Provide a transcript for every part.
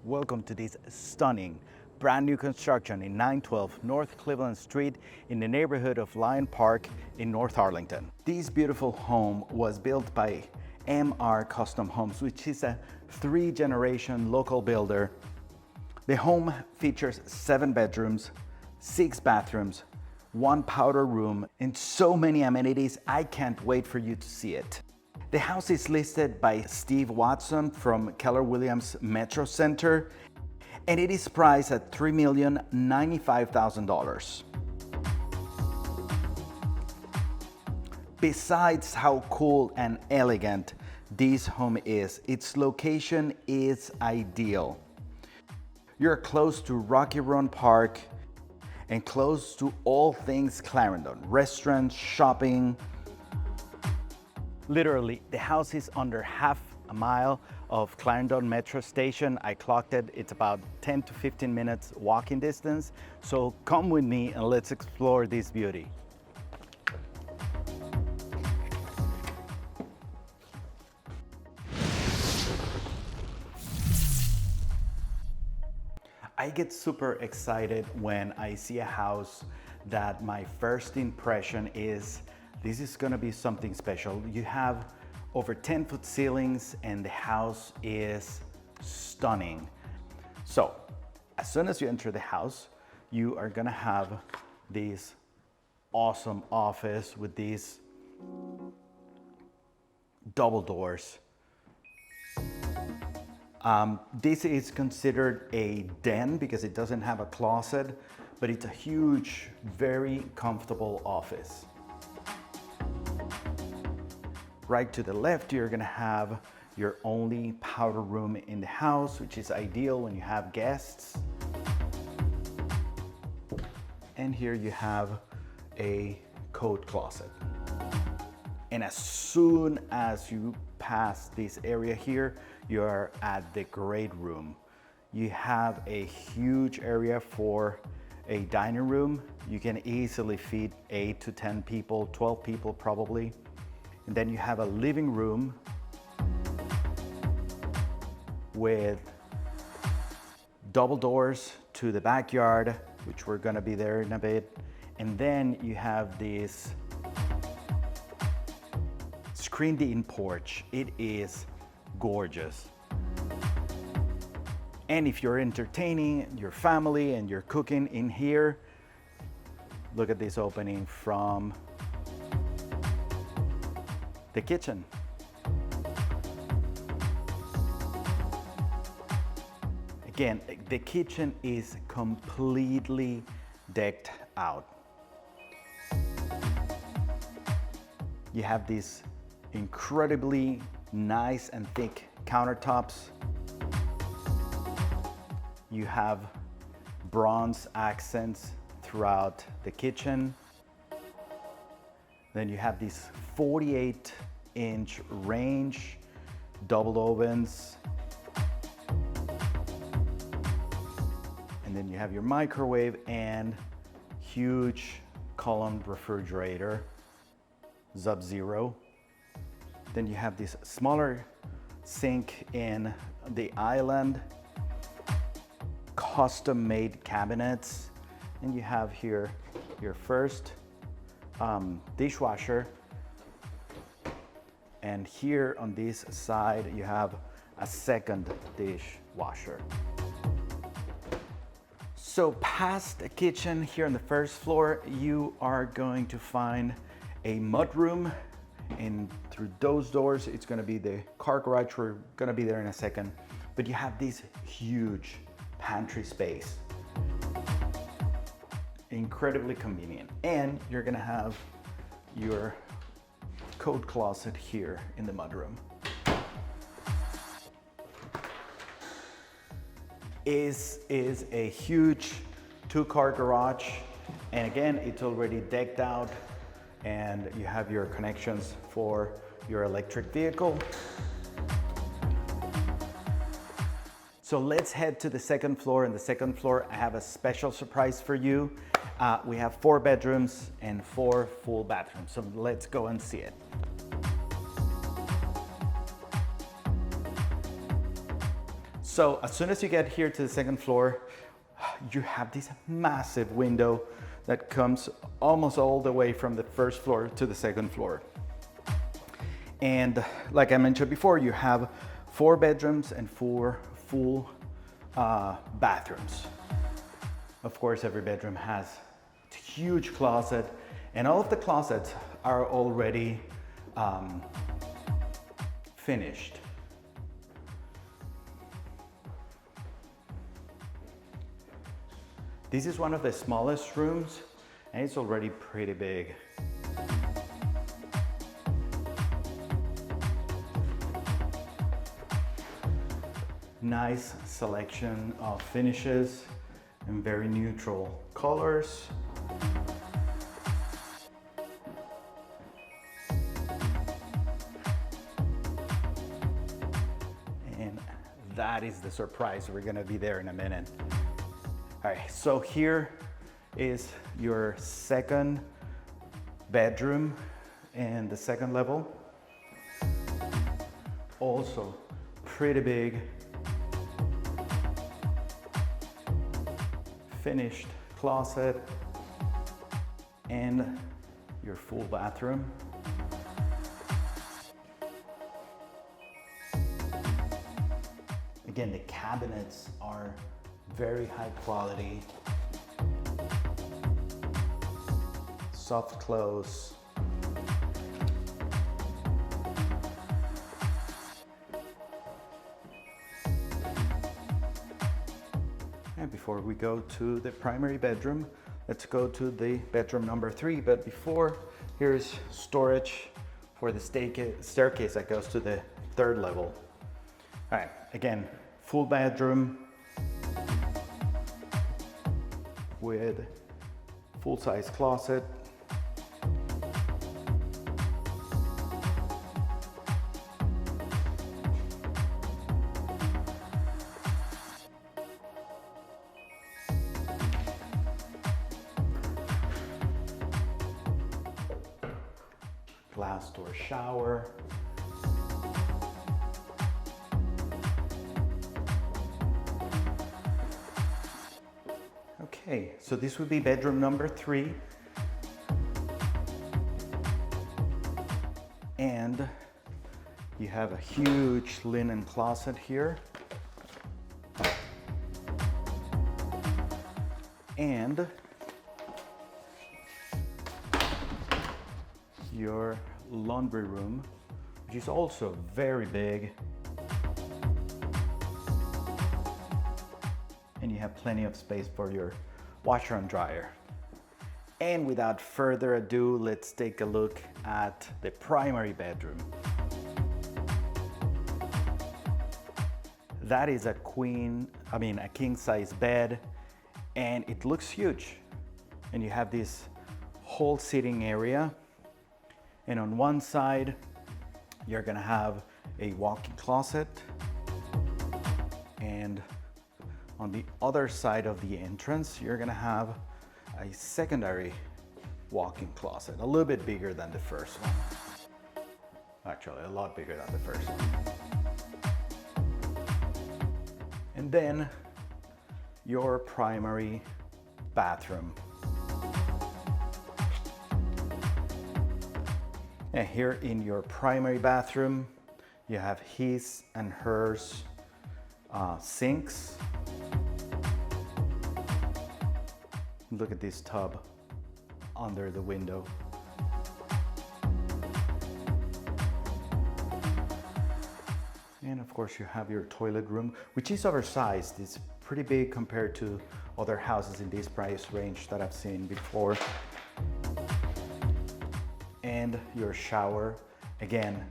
Welcome to this stunning brand new construction in 912 North Cleveland Street in the neighborhood of Lyon Park in North Arlington. This beautiful home was built by MR Custom Homes, which is a 3-generation local builder. The home features 7 bedrooms, 6 bathrooms, 1 powder room, and so many amenities. I can't wait for you to see it. The house is listed by Steve Watson from Keller Williams Metro Center, and it is priced at $3,095,000. Besides how cool and elegant this home is, its location is ideal. You're close to Rocky Run Park and close to all things Clarendon, restaurants, shopping. Literally, the house is under half a mile of Clarendon Metro Station. I clocked it. It's about 10 to 15 minutes walking distance. So come with me and let's explore this beauty. I get super excited when I see a house that my first impression is this is gonna be something special. You have over 10-foot ceilings and the house is stunning. So as soon as you enter the house, you are gonna have this awesome office with these double doors. This is considered a den because it doesn't have a closet, but it's a huge, very comfortable office. Right to the left, you're gonna have your only powder room in the house, which is ideal when you have guests. And here you have a coat closet. And as soon as you pass this area here, you're at the great room. You have a huge area for a dining room. You can easily feed 8 to 10 people, 12 people probably. And then you have a living room with double doors to the backyard, which we're gonna be there in a bit. And then you have this screened-in porch. It is gorgeous. And if you're entertaining your family and you're cooking in here, look at this opening from the kitchen. Again, the kitchen is completely decked out. You have these incredibly nice and thick countertops. You have bronze accents throughout the kitchen. Then you have these 48-inch range double ovens. And then you have your microwave and huge column refrigerator, Sub-Zero. Then you have this smaller sink in the island, custom-made cabinets, and you have here your first dishwasher. And here on this side, you have a second dishwasher. So past the kitchen here on the first floor, you are going to find a mudroom. And through those doors, it's gonna be the car garage. We're gonna be there in a second. But you have this huge pantry space. Incredibly convenient. And you're gonna have your coat closet here in the mudroom. Is a huge 2-car garage. And again, it's already decked out. And you have your connections for your electric vehicle. So let's head to the second floor. In the second floor, I have a special surprise for you. We have 4 bedrooms and 4 full bathrooms. So let's go and see it. So as soon as you get here to the second floor, you have this massive window that comes almost all the way from the first floor to the second floor. And like I mentioned before, you have 4 bedrooms and 4 full bathrooms. Of course, every bedroom has a huge closet, and all of the closets are already finished. This is one of the smallest rooms, and it's already pretty big. Nice selection of finishes and very neutral colors. And that is the surprise. We're gonna be there in a minute. All right, so here is your second bedroom and the second level. Also pretty big. Finished closet and your full bathroom. Again, the cabinets are very high quality. Soft close. And before we go to the primary bedroom, let's go to the bedroom number 3. But before, here's storage for the staircase that goes to the 3rd level. All right, again, full bedroom with full-size closet. Glass door shower. Okay, so this would be bedroom number 3. And you have a huge linen closet here. And your laundry room, which is also very big. And you have plenty of space for your washer and dryer. And without further ado, let's take a look at the primary bedroom. That is a king size bed, and it looks huge. And you have this whole sitting area. And on one side, you're gonna have a walk-in closet. And on the other side of the entrance, you're gonna have a secondary walk-in closet, a little bit bigger than the first one. Actually, a lot bigger than the first one. And then your primary bathroom. And here in your primary bathroom, you have his and hers sinks. Look at this tub under the window. And of course you have your toilet room, which is oversized. It's pretty big compared to other houses in this price range that I've seen before. And your shower, again,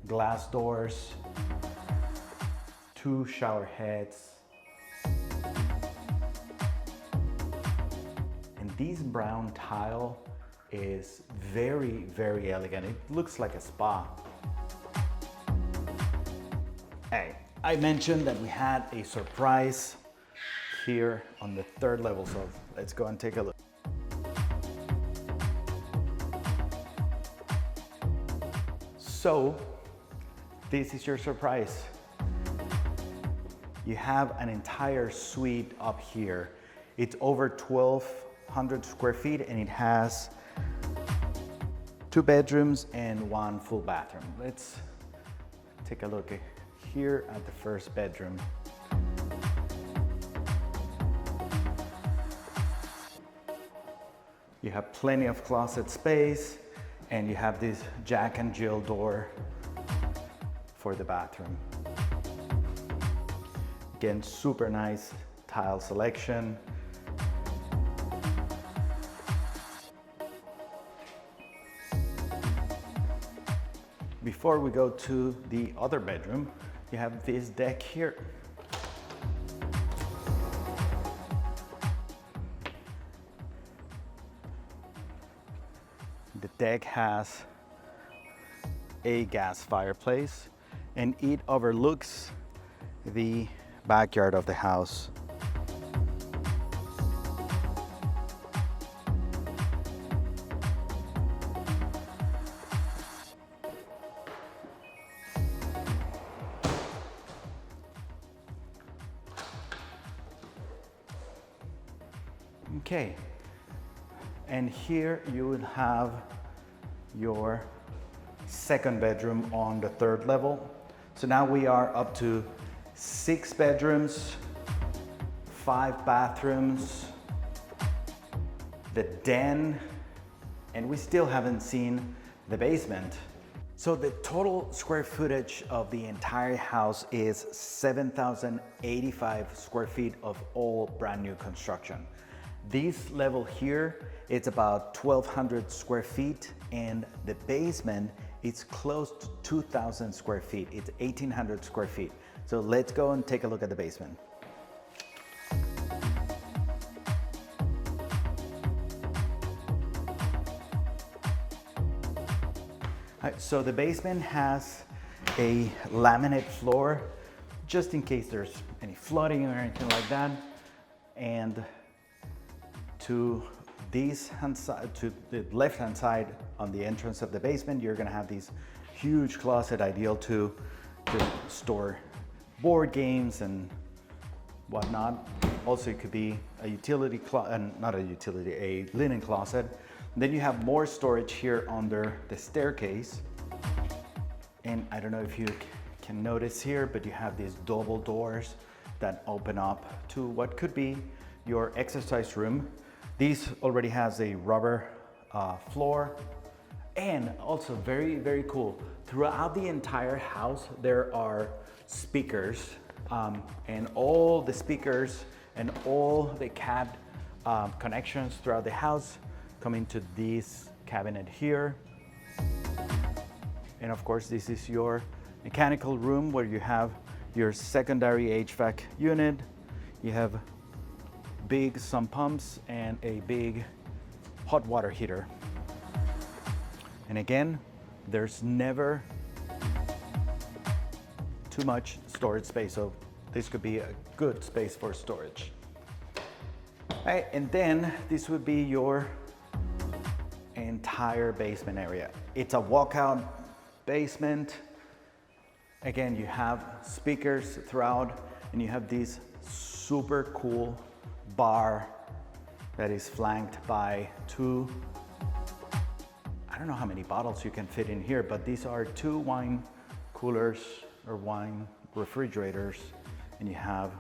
glass doors, 2 shower heads. And this brown tile is very, very elegant. It looks like a spa. Hey, I mentioned that we had a surprise here on the 3rd level, so let's go and take a look. So, this is your surprise. You have an entire suite up here. It's over 1,200 square feet and it has 2 bedrooms and 1 full bathroom. Let's take a look here at the first bedroom. You have plenty of closet space and you have this Jack and Jill door for the bathroom. Again, super nice tile selection. Before we go to the other bedroom, you have this deck here. The deck has a gas fireplace and it overlooks the backyard of the house. Okay, and here you would have your second bedroom on the 3rd level. So now we are up to 6 bedrooms, 5 bathrooms, the den, and we still haven't seen the basement. So the total square footage of the entire house is 7,085 square feet of all brand new construction. This level here, it's about 1,200 square feet, and the basement is close to 2,000 square feet. It's 1,800 square feet. So let's go and take a look at the basement. So the basement has a laminate floor, just in case there's any flooding or anything like that. And to this hand side, to the left-hand side on the entrance of the basement, you're gonna have this huge closet, ideal to store board games and whatnot. Also, it could be a utility not a utility, a linen closet. And then you have more storage here under the staircase. And I don't know if you can notice here, but you have these double doors that open up to what could be your exercise room. This already has a rubber floor, and also very, very cool. Throughout the entire house, there are speakers, and all the speakers and all the cab connections throughout the house come into this cabinet here. And of course, this is your mechanical room where you have your secondary HVAC unit. You have big sump pumps and a big hot water heater. And again, there's never too much storage space, so this could be a good space for storage. All right, and then this would be your entire basement area. It's a walkout basement. Again, you have speakers throughout, and you have this super cool bar that is flanked by 2, I don't know how many bottles you can fit in here, but these are 2 wine coolers or wine refrigerators, and you have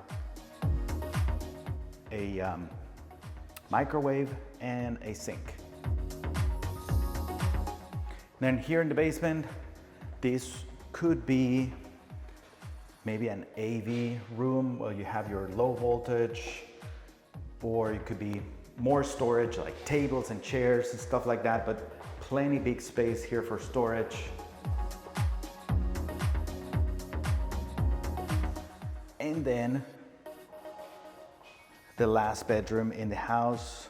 a microwave and a sink. Then here in the basement, this could be maybe an AV room where you have your low voltage, or it could be more storage like tables and chairs and stuff like that, but plenty big space here for storage. And then the last bedroom in the house,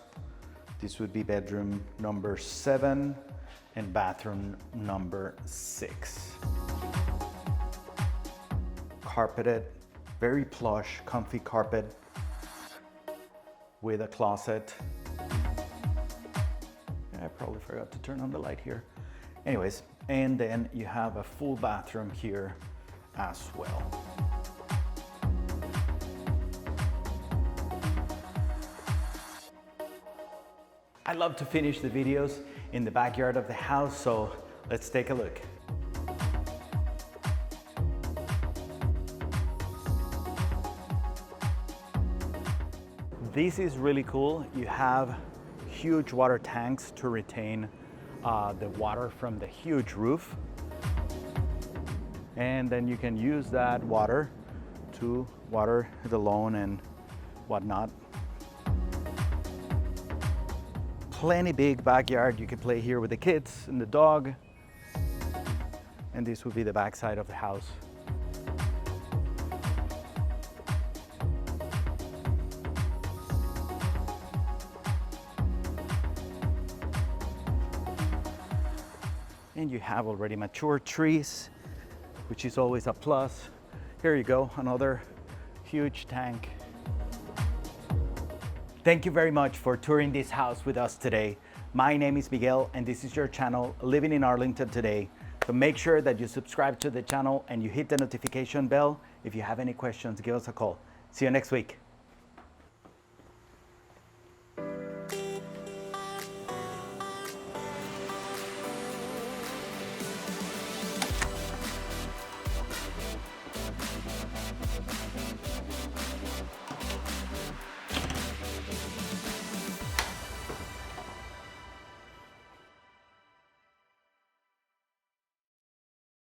this would be bedroom number 7 and bathroom number 6. Carpeted, very plush, comfy carpet with a closet. I probably forgot to turn on the light here. Anyways, and then you have a full bathroom here as well. I love to finish the videos in the backyard of the house, so let's take a look. This is really cool. You have huge water tanks to retain the water from the huge roof. And then you can use that water to water the lawn and whatnot. Plenty big backyard. You can play here with the kids and the dog. And this would be the back side of the house. And you have already mature trees, which is always a plus. Here you go, another huge tank. Thank you very much for touring this house with us today. My name is Miguel, and this is your channel, Living in Arlington Today. So make sure that you subscribe to the channel and you hit the notification bell. If you have any questions, give us a call. See you next week.